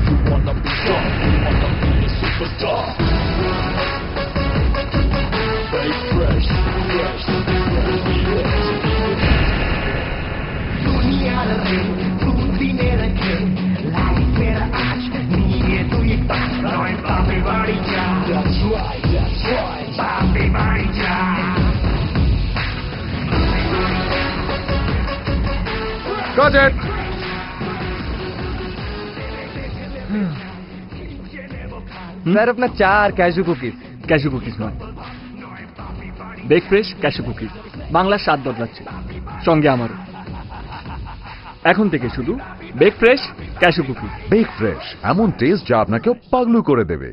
you wanna be strong, you wanna be a superstar. Bake fresh, fresh, दुनिया रे दूसरी मेरे के लाइफ मेरा आज नीये तू ये नॉय बापे बाड़ी जा that's right, बापे बाड़ी जा Got it! স্যার আপনার চা আর ক্যাশু কুকিজ। ক্যাশু কুকিজ নয়, বেক ফ্রেশ ক্যাশু কুকিজ। বাংলার স্বাদ বদলাচ্ছে, সঙ্গে আমারও। এখন থেকে শুধু Bake Fresh cashew cookies. Bake Fresh, এমন টেস্ট যা আপনাকে পাগলু করে দেবে।